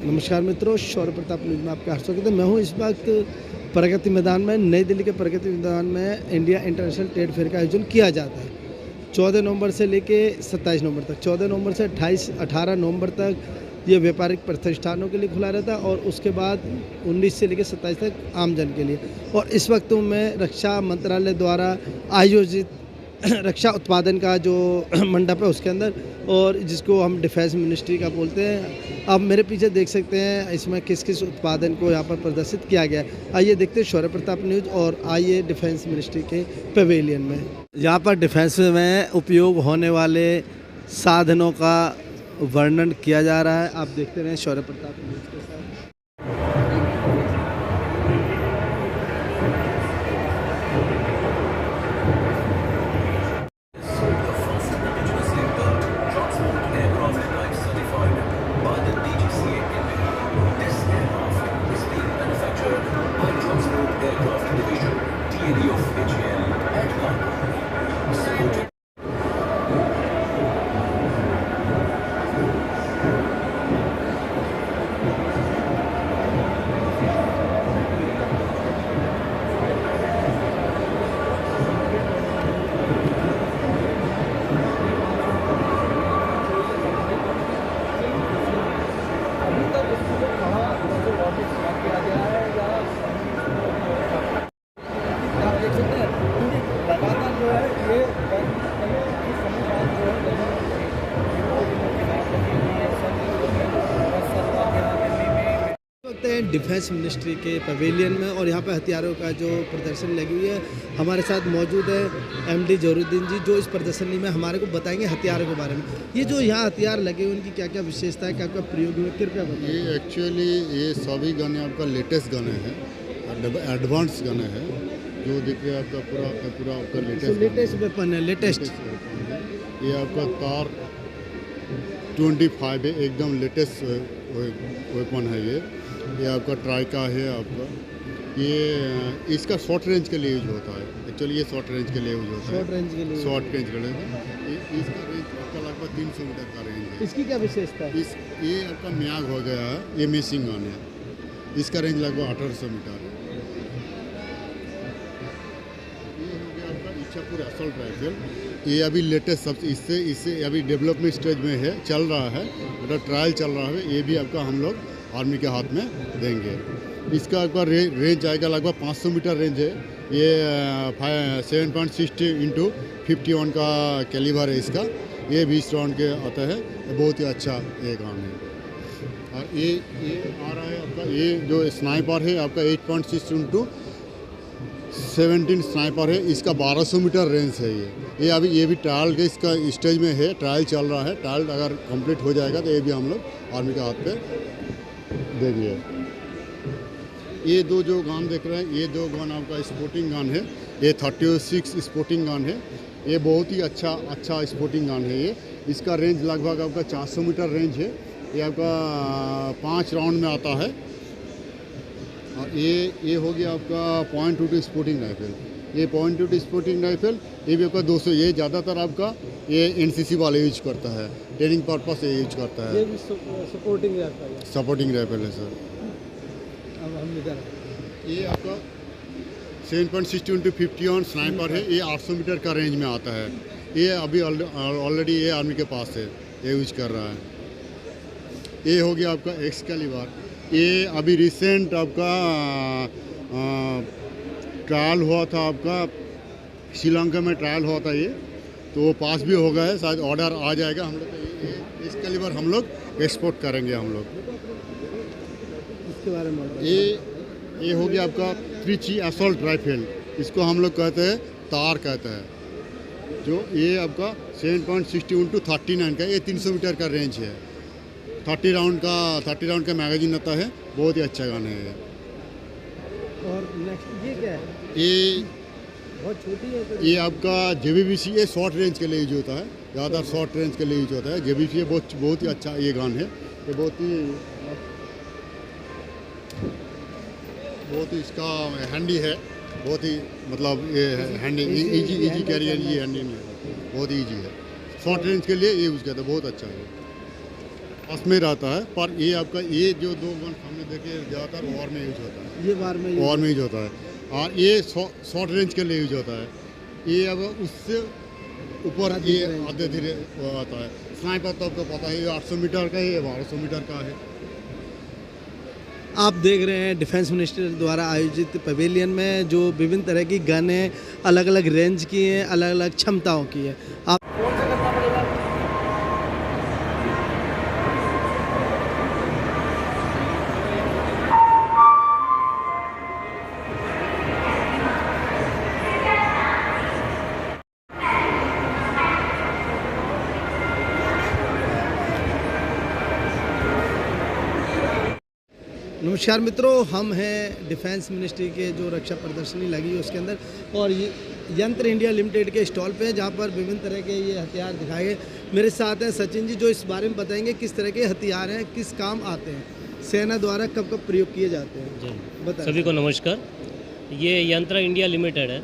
नमस्कार मित्रों, शौर्य प्रताप न्यूज़ में आपका स्वागत है। मैं हूं इस वक्त प्रगति मैदान में, नई दिल्ली के प्रगति मैदान में इंडिया इंटरनेशनल ट्रेड फेयर का आयोजन किया जाता है 14 नवंबर से लेके 27 नवंबर तक। 14 नवंबर से 18 नवंबर तक ये व्यापारिक प्रतिष्ठानों के लिए खुला रहता है और उसके बाद 19 से लेकर 27 तक आमजन के लिए। और इस वक्त मैं रक्षा मंत्रालय द्वारा आयोजित रक्षा उत्पादन का जो मंडप है उसके अंदर, और जिसको हम डिफेंस मिनिस्ट्री का बोलते हैं। आप मेरे पीछे देख सकते हैं इसमें किस किस उत्पादन को यहाँ पर प्रदर्शित किया गया है। आइए देखते हैं शौर्य प्रताप न्यूज़ और आइए डिफेंस मिनिस्ट्री के पवेलियन में। यहाँ पर डिफेंस में उपयोग होने वाले साधनों का वर्णन किया जा रहा है। आप देखते रहें शौर्य प्रताप न्यूज़ के साथ। डिफेंस मिनिस्ट्री के पवेलियन में, और यहाँ पे हथियारों का जो प्रदर्शनी लगी हुई है। हमारे साथ मौजूद है एमडी जरूरुद्दीन जी, जो इस प्रदर्शनी में हमारे को बताएंगे हथियारों के बारे में। ये जो यहाँ हथियार लगे हुए उनकी क्या क्या विशेषता है, क्या क्या प्रयोग है, कृपया बताइए। ये एक्चुअली ये सभी गाने आपका लेटेस्ट गाने हैं, एडवांस गाने हैं। जो देखिए आपका पूरा आपका लेटेस्ट वेपन है, लेटेस्ट। ये आपका तार 25 है, एकदम लेटेस्ट वेपन है। ये आपका ट्राइका है आपका। ये इसका शॉर्ट रेंज के लिए यूज होता है। एक्चुअली ये शॉर्ट रेंज के लिए यूज होता है। शॉर्ट रेंज के लिए इसका रेंज आपका लगभग 300 मीटर का रेंज है। इसकी क्या विशेषता है? ये आपका म्याग हो गया है, ये मेसिंग गन है। इसका रेंज लगभग 1800 मीटर है। ये हो गया आपका इच्छापुर असॉल्ट राइफल। ये अभी लेटेस्ट सब इससे अभी डेवलपमेंट स्टेज में है, चल रहा है, मतलब ट्रायल चल रहा है। ये भी आपका हम लोग आर्मी के हाथ में देंगे। इसका आपका रेंज आएगा लगभग 500 मीटर रेंज है। ये 7.60 × 51 का कैलिबर है इसका। ये 20 राउंड के आता है। बहुत ही अच्छा ये गन है। और ये आ रहा है आपका, ये जो स्नाइपर है आपका 8.6 × 17 स्नाइपर है। इसका 1200 मीटर रेंज है। ये भी ट्रायल के इसका स्टेज में है, ट्रायल चल रहा है। ट्रायल अगर कंप्लीट हो जाएगा तो ये भी हम लोग आर्मी के हाथ पे देंगे। ये दो जो गन देख रहे हैं, ये दो गन आपका स्पोर्टिंग गन है। ये 36 स्पोर्टिंग गन है। ये बहुत ही अच्छा स्पोर्टिंग गन है। ये इसका रेंज लगभग आपका 400 मीटर रेंज है। ये आपका 5 राउंड में आता है। और ये हो गया आपका .22 स्पोर्टिंग राइफल। ये .22 स्पोर्टिंग राइफल, ये भी आपका 200। ये ज़्यादातर आपका ये एनसीसी वाले यूज करता है, ट्रेनिंग पर्पस से यूज करता है। ये भी सपोर्टिंग राइफल है। सपोर्टिंग राइफल है सर। अब हम इधर ये आपका 7.60 × 51 स्नाइपर है। ये 800 मीटर का रेंज में आता है। ये अभी ऑलरेडी ये आर्मी के पास है, ये यूज कर रहा है। ये हो गया आपका एक्सकैलिबर। ये अभी रिसेंट आपका ट्रायल हुआ था, आपका श्रीलंका में ट्रायल हुआ था। ये तो वो पास भी हो गया है, शायद ऑर्डर आ जाएगा हम लोग। ये एक्सकैलिबर हम लोग एक्सपोर्ट करेंगे हम लोग। इसके बारे में ये हो गया आपका 3C असॉल्ट राइफल। इसको हम लोग कहते हैं तार कहते हैं। जो ये आपका 7.60 × 39 का, ये 300 मीटर का रेंज है। 30 राउंड का मैगजीन आता है। बहुत ही अच्छा गाना है। और नेक्स्ट ये क्या है? ये बहुत छोटी है तो। ये आपका JBBC, ये शॉर्ट रेंज के लिए यूज होता है, ज़्यादा शॉर्ट रेंज के लिए यूज होता है। JBBC बहुत ही अच्छा ये गन है। ये बहुत ही इसका हैंडी है। बहुत ही मतलब ये हैंडी इजी कैरियर, ये हैंडी नहीं है, बहुत ही ईजी है। शॉर्ट रेंज के लिए ये यूज़ करता है, बहुत अच्छा है। उसमें रहता है, पर ये आपका ये जो 2 गन हमने देखे ज़्यादातर वॉर में यूज होता है, ये बार में वॉर में यूज होता है, और ये शॉर्ट रेंज के लिए यूज होता है। ये अब उससे ऊपर ये आधे धीरे आता है। स्नाइपर तो आपको पता है, ये 800 मीटर का है, ये 1200 मीटर का है। आप देख रहे हैं डिफेंस मिनिस्ट्री द्वारा आयोजित पवेलियन में जो विभिन्न तरह की गन है, अलग अलग रेंज की हैं, अलग अलग क्षमताओं की है। आप नमस्कार मित्रों, हम हैं डिफेंस मिनिस्ट्री के जो रक्षा प्रदर्शनी लगी है उसके अंदर, और ये यंत्र इंडिया लिमिटेड के स्टॉल पे है जहाँ पर विभिन्न तरह के ये हथियार दिखाए गए। मेरे साथ हैं सचिन जी, जो इस बारे में बताएंगे किस तरह के हथियार हैं, किस काम आते हैं, सेना द्वारा कब कब प्रयोग किए जाते हैं। जी, बताएं। सभी को नमस्कार। ये यंत्र इंडिया लिमिटेड है।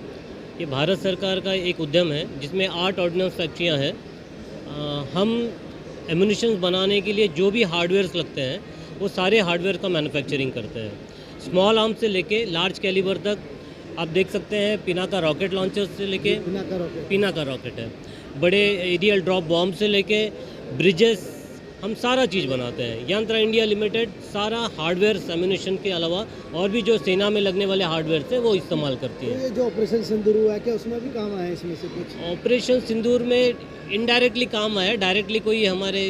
ये भारत सरकार का एक उद्यम है जिसमें 8 ऑर्डिनेंस फैक्ट्रियाँ हैं। हम एम्यूनिशंस बनाने के लिए जो भी हार्डवेयर्स लगते हैं वो सारे हार्डवेयर का मैन्युफैक्चरिंग करते हैं। स्मॉल आर्म से लेके लार्ज कैलिबर तक आप देख सकते हैं। पिनाका रॉकेट लॉन्चर से लेके पिनाका रॉकेट है, बड़े एरियल ड्रॉप बॉम्ब से लेके ब्रिजेस, हम सारा चीज़ बनाते हैं। यंत्र इंडिया लिमिटेड सारा हार्डवेयर एम्यूनिशन के अलावा और भी जो सेना में लगने वाले हार्डवेयर थे वो इस्तेमाल करती है। ये जो ऑपरेशन सिंदूर हुआ है, क्या उसमें भी काम आया है इसमें से कुछ? ऑपरेशन सिंदूर में इनडायरेक्टली काम आया, डायरेक्टली कोई हमारे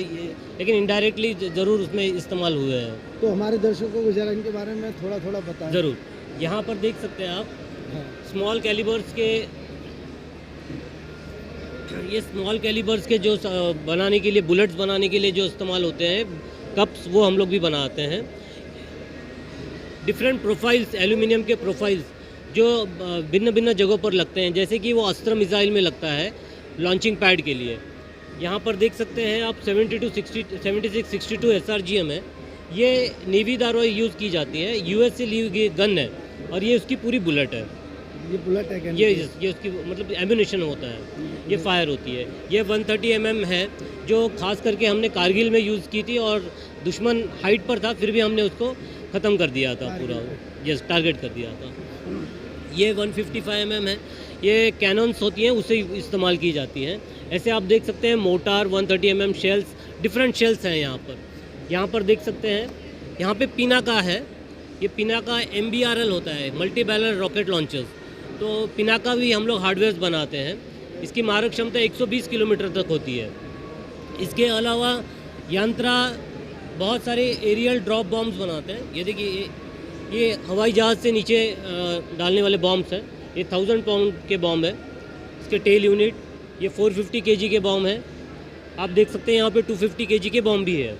लेकिन इनडायरेक्टली ज़रूर उसमें इस्तेमाल हुए हैं। तो हमारे दर्शकों को जरा इनके बारे में थोड़ा थोड़ा बताएं। ज़रूर, यहाँ पर देख सकते हैं आप स्मॉल कैलिबर्स के, ये स्मॉल कैलिबर्स के जो बनाने के लिए, बुलेट्स बनाने के लिए जो इस्तेमाल होते हैं कप्स, वो हम लोग भी बनाते हैं। डिफरेंट प्रोफाइल्स, एल्यूमिनियम के प्रोफाइल्स जो भिन्न भिन्न जगहों पर लगते हैं, जैसे कि वो अस्त्र मिसाइल में लगता है लॉन्चिंग पैड के लिए। यहाँ पर देख सकते हैं आप 7662 SRGM है। ये नेवी द्वारा यूज़ की जाती है, US से ली हुई गन है और ये उसकी पूरी बुलेट है। ये बुलेट है क्या? ये उसकी मतलब एम्यूनिशन होता है, ये फायर होती है। ये 130 mm है जो खास करके हमने कारगिल में यूज़ की थी और दुश्मन हाइट पर था, फिर भी हमने उसको ख़त्म कर दिया था पूरा, यस, टारगेट कर दिया था। ये 155 mm है, ये कैनन्स होती हैं उससे इस्तेमाल की जाती हैं। ऐसे आप देख सकते हैं motor, 130 mm shells, different shells हैं यहाँ पर। यहाँ पर देख सकते हैं, यहाँ पे पिनाका है। ये पिनाका MBRL होता है, मल्टी बैरल रॉकेट लॉन्चर्स। तो पिनाका भी हम लोग हार्डवेयर बनाते हैं। इसकी मारक क्षमता 120 किलोमीटर तक होती है। इसके अलावा यंत्रा बहुत सारे एरियल ड्रॉप बॉम्ब्स बनाते हैं। ये देखिए, ये हवाई जहाज़ से नीचे डालने वाले बॉम्ब्स हैं। ये 1000 पाउंड के बॉम्ब है। इसके टेल यूनिट, ये 450 kg के बॉम्ब है। आप देख सकते हैं यहाँ पे 250 kg के बॉम्ब भी है,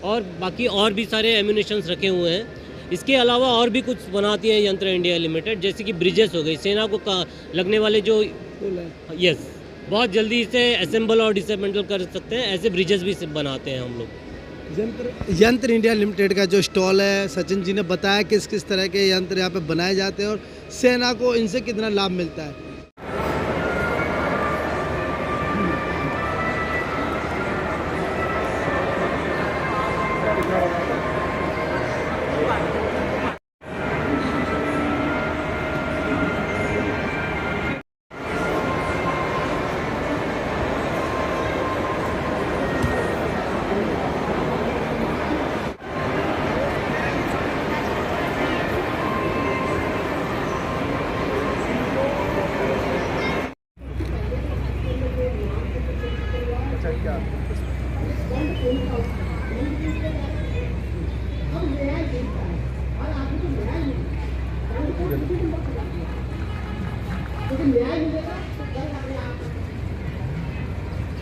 और बाकी और भी सारे एम्यूनिशंस रखे हुए हैं। इसके अलावा और भी कुछ बनाती है यंत्र इंडिया लिमिटेड, जैसे कि ब्रिजेस हो गई, सेना को लगने वाले जो, यस, बहुत जल्दी इसे असेंबल और डिसेंबल कर सकते हैं, ऐसे ब्रिजेस भी बनाते हैं हम लोग। यंत्र इंडिया लिमिटेड का जो स्टॉल है, सचिन जी ने बताया किस किस तरह के यंत्र यहाँ पे बनाए जाते हैं और सेना को इनसे कितना लाभ मिलता है।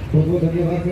बहुत बहुत धन्यवाद।